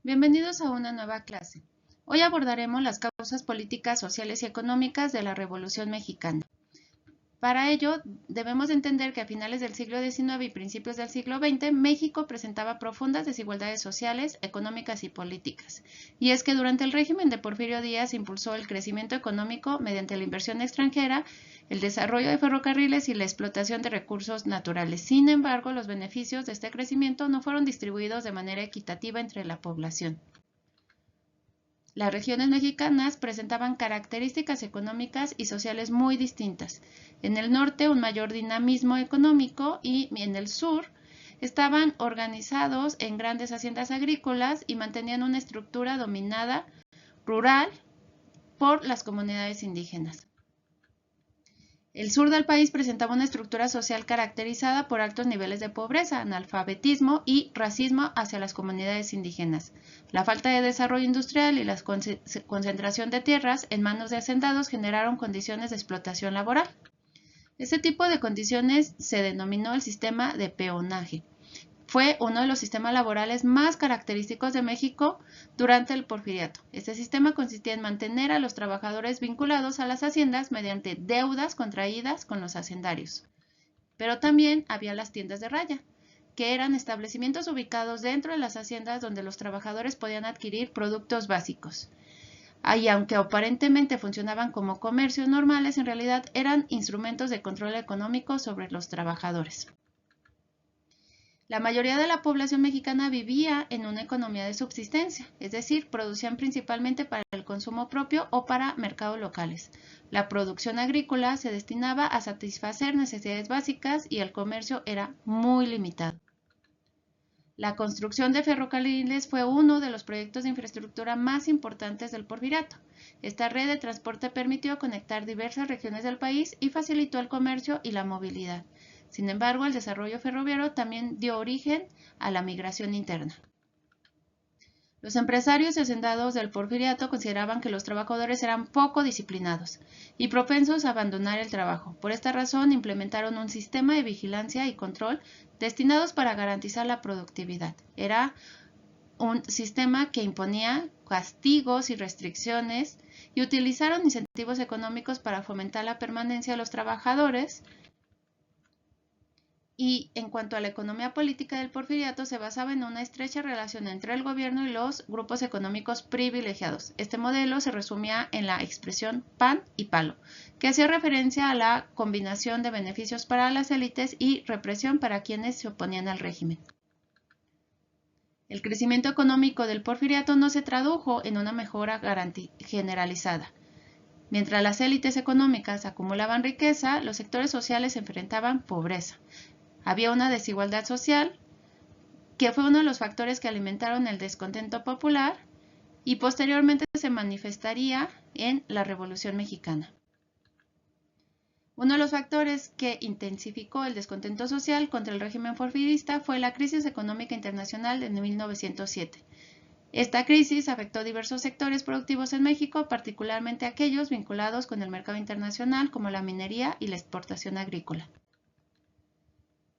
Bienvenidos a una nueva clase. Hoy abordaremos las causas políticas, sociales y económicas de la Revolución Mexicana. Para ello, debemos entender que a finales del siglo XIX y principios del siglo XX, México presentaba profundas desigualdades sociales, económicas y políticas. Y es que durante el régimen de Porfirio Díaz impulsó el crecimiento económico mediante la inversión extranjera, el desarrollo de ferrocarriles y la explotación de recursos naturales. Sin embargo, los beneficios de este crecimiento no fueron distribuidos de manera equitativa entre la población. Las regiones mexicanas presentaban características económicas y sociales muy distintas. En el norte, un mayor dinamismo económico y en el sur estaban organizados en grandes haciendas agrícolas y mantenían una estructura dominada rural por las comunidades indígenas. El sur del país presentaba una estructura social caracterizada por altos niveles de pobreza, analfabetismo y racismo hacia las comunidades indígenas. La falta de desarrollo industrial y la concentración de tierras en manos de hacendados generaron condiciones de explotación laboral. Este tipo de condiciones se denominó el sistema de peonaje. Fue uno de los sistemas laborales más característicos de México durante el Porfiriato. Este sistema consistía en mantener a los trabajadores vinculados a las haciendas mediante deudas contraídas con los hacendarios. Pero también había las tiendas de raya, que eran establecimientos ubicados dentro de las haciendas donde los trabajadores podían adquirir productos básicos. Y aunque aparentemente funcionaban como comercios normales, en realidad eran instrumentos de control económico sobre los trabajadores. La mayoría de la población mexicana vivía en una economía de subsistencia, es decir, producían principalmente para el consumo propio o para mercados locales. La producción agrícola se destinaba a satisfacer necesidades básicas y el comercio era muy limitado. La construcción de ferrocarriles fue uno de los proyectos de infraestructura más importantes del Porfiriato. Esta red de transporte permitió conectar diversas regiones del país y facilitó el comercio y la movilidad. Sin embargo, el desarrollo ferroviario también dio origen a la migración interna. Los empresarios y hacendados del Porfiriato consideraban que los trabajadores eran poco disciplinados y propensos a abandonar el trabajo. Por esta razón, implementaron un sistema de vigilancia y control destinados para garantizar la productividad. Era un sistema que imponía castigos y restricciones y utilizaron incentivos económicos para fomentar la permanencia de los trabajadores. Y en cuanto a la economía política del Porfiriato, se basaba en una estrecha relación entre el gobierno y los grupos económicos privilegiados. Este modelo se resumía en la expresión pan y palo, que hacía referencia a la combinación de beneficios para las élites y represión para quienes se oponían al régimen. El crecimiento económico del Porfiriato no se tradujo en una mejora generalizada. Mientras las élites económicas acumulaban riqueza, los sectores sociales enfrentaban pobreza. Había una desigualdad social que fue uno de los factores que alimentaron el descontento popular y posteriormente se manifestaría en la Revolución Mexicana. Uno de los factores que intensificó el descontento social contra el régimen porfirista fue la crisis económica internacional de 1907. Esta crisis afectó diversos sectores productivos en México, particularmente aquellos vinculados con el mercado internacional como la minería y la exportación agrícola.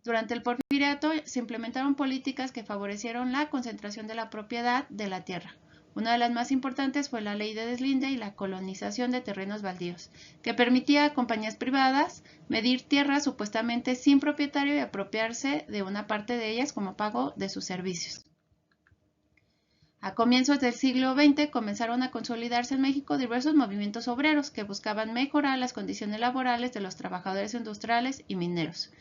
Durante el Porfiriato se implementaron políticas que favorecieron la concentración de la propiedad de la tierra. Una de las más importantes fue la ley de deslinde y la colonización de terrenos baldíos, que permitía a compañías privadas medir tierras supuestamente sin propietario y apropiarse de una parte de ellas como pago de sus servicios. A comienzos del siglo XX comenzaron a consolidarse en México diversos movimientos obreros que buscaban mejorar las condiciones laborales de los trabajadores industriales y mineros.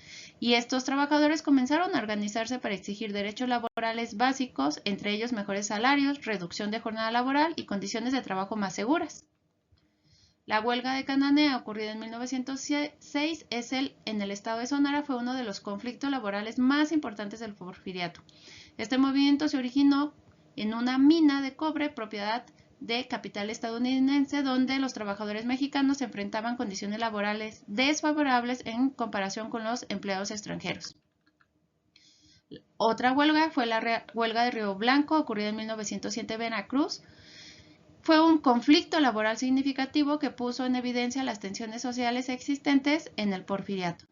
Y estos trabajadores comenzaron a organizarse para exigir derechos laborales básicos, entre ellos mejores salarios, reducción de jornada laboral y condiciones de trabajo más seguras. La huelga de Cananea, ocurrida en 1906, en el estado de Sonora, fue uno de los conflictos laborales más importantes del Porfiriato. Este movimiento se originó en una mina de cobre propiedad de capital estadounidense, donde los trabajadores mexicanos se enfrentaban condiciones laborales desfavorables en comparación con los empleados extranjeros. Otra huelga fue la huelga de Río Blanco, ocurrida en 1907 en Veracruz. Fue un conflicto laboral significativo que puso en evidencia las tensiones sociales existentes en el Porfiriato.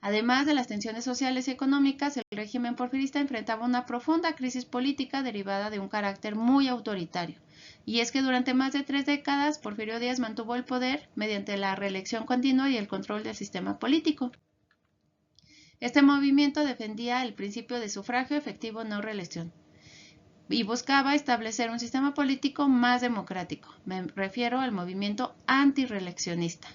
Además de las tensiones sociales y económicas, el régimen porfirista enfrentaba una profunda crisis política derivada de un carácter muy autoritario. Y es que durante más de 3 décadas, Porfirio Díaz mantuvo el poder mediante la reelección continua y el control del sistema político. Este movimiento defendía el principio de sufragio efectivo no reelección y buscaba establecer un sistema político más democrático. Me refiero al movimiento antirreeleccionista.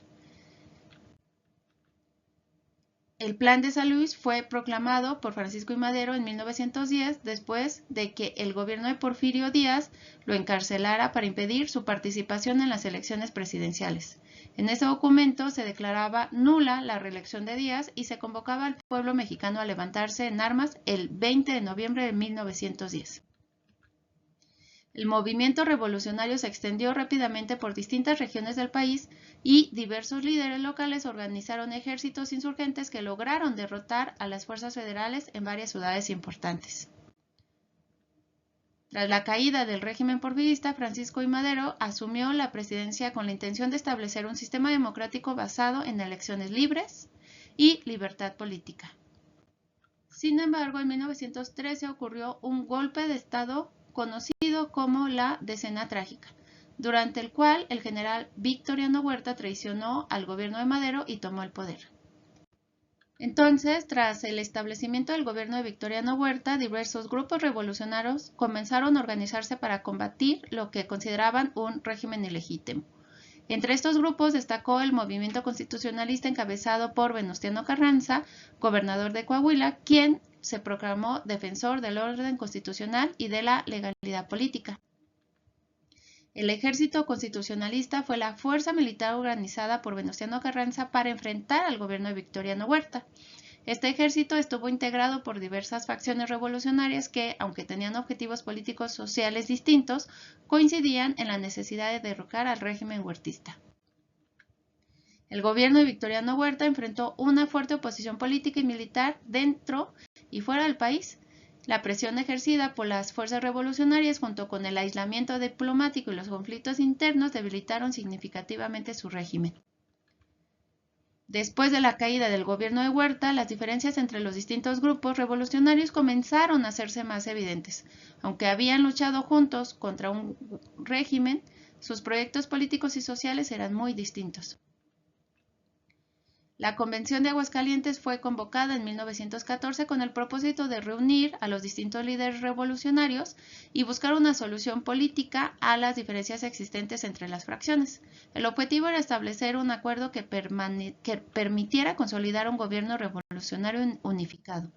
El Plan de San Luis fue proclamado por Francisco I. Madero en 1910 después de que el gobierno de Porfirio Díaz lo encarcelara para impedir su participación en las elecciones presidenciales. En ese documento se declaraba nula la reelección de Díaz y se convocaba al pueblo mexicano a levantarse en armas el 20 de noviembre de 1910. El movimiento revolucionario se extendió rápidamente por distintas regiones del país y diversos líderes locales organizaron ejércitos insurgentes que lograron derrotar a las fuerzas federales en varias ciudades importantes. Tras la caída del régimen porfirista, Francisco I. Madero asumió la presidencia con la intención de establecer un sistema democrático basado en elecciones libres y libertad política. Sin embargo, en 1913 ocurrió un golpe de Estado conocido como la Decena Trágica, durante el cual el general Victoriano Huerta traicionó al gobierno de Madero y tomó el poder. Entonces, tras el establecimiento del gobierno de Victoriano Huerta, diversos grupos revolucionarios comenzaron a organizarse para combatir lo que consideraban un régimen ilegítimo. Entre estos grupos destacó el movimiento constitucionalista encabezado por Venustiano Carranza, gobernador de Coahuila, quien se proclamó defensor del orden constitucional y de la legalidad política. El ejército constitucionalista fue la fuerza militar organizada por Venustiano Carranza para enfrentar al gobierno de Victoriano Huerta. Este ejército estuvo integrado por diversas facciones revolucionarias que, aunque tenían objetivos políticos sociales distintos, coincidían en la necesidad de derrocar al régimen huertista. El gobierno de Victoriano Huerta enfrentó una fuerte oposición política y militar dentro y fuera del país. La presión ejercida por las fuerzas revolucionarias junto con el aislamiento diplomático y los conflictos internos debilitaron significativamente su régimen. Después de la caída del gobierno de Huerta, las diferencias entre los distintos grupos revolucionarios comenzaron a hacerse más evidentes. Aunque habían luchado juntos contra un régimen, sus proyectos políticos y sociales eran muy distintos. La Convención de Aguascalientes fue convocada en 1914 con el propósito de reunir a los distintos líderes revolucionarios y buscar una solución política a las diferencias existentes entre las fracciones. El objetivo era establecer un acuerdo que permitiera consolidar un gobierno revolucionario unificado.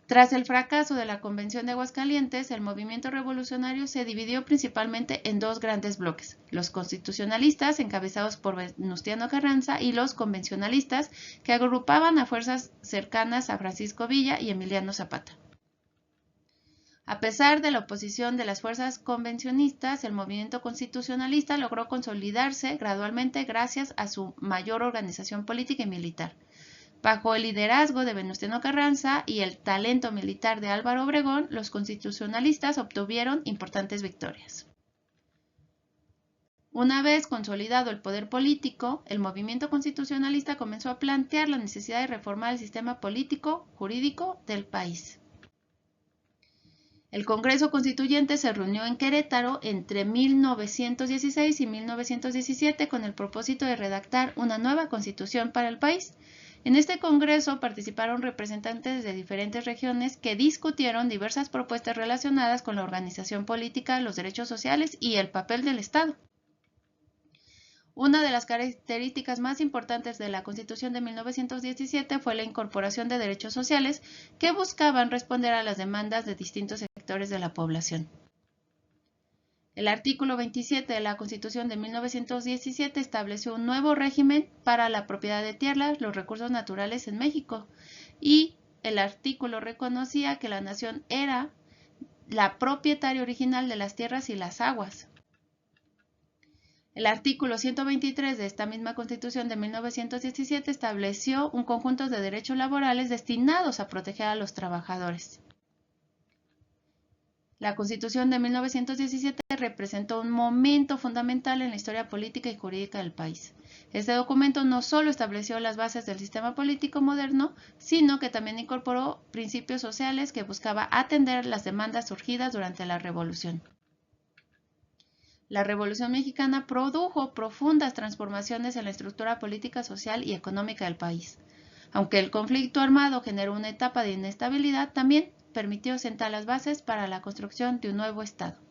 Tras el fracaso de la Convención de Aguascalientes, el movimiento revolucionario se dividió principalmente en dos grandes bloques: los constitucionalistas, encabezados por Venustiano Carranza, y los convencionalistas, que agrupaban a fuerzas cercanas a Francisco Villa y Emiliano Zapata. A pesar de la oposición de las fuerzas convencionistas, el movimiento constitucionalista logró consolidarse gradualmente gracias a su mayor organización política y militar. Bajo el liderazgo de Venustiano Carranza y el talento militar de Álvaro Obregón, los constitucionalistas obtuvieron importantes victorias. Una vez consolidado el poder político, el movimiento constitucionalista comenzó a plantear la necesidad de reformar el sistema político, jurídico del país. El Congreso Constituyente se reunió en Querétaro entre 1916 y 1917 con el propósito de redactar una nueva constitución para el país. En este congreso participaron representantes de diferentes regiones que discutieron diversas propuestas relacionadas con la organización política, los derechos sociales y el papel del Estado. Una de las características más importantes de la Constitución de 1917 fue la incorporación de derechos sociales que buscaban responder a las demandas de distintos sectores de la población. El artículo 27 de la Constitución de 1917 estableció un nuevo régimen para la propiedad de tierras, los recursos naturales en México, y el artículo reconocía que la nación era la propietaria original de las tierras y las aguas. El artículo 123 de esta misma Constitución de 1917 estableció un conjunto de derechos laborales destinados a proteger a los trabajadores. La Constitución de 1917 representó un momento fundamental en la historia política y jurídica del país. Este documento no solo estableció las bases del sistema político moderno, sino que también incorporó principios sociales que buscaba atender las demandas surgidas durante la Revolución. La Revolución Mexicana produjo profundas transformaciones en la estructura política, social y económica del país. Aunque el conflicto armado generó una etapa de inestabilidad, también permitió sentar las bases para la construcción de un nuevo Estado.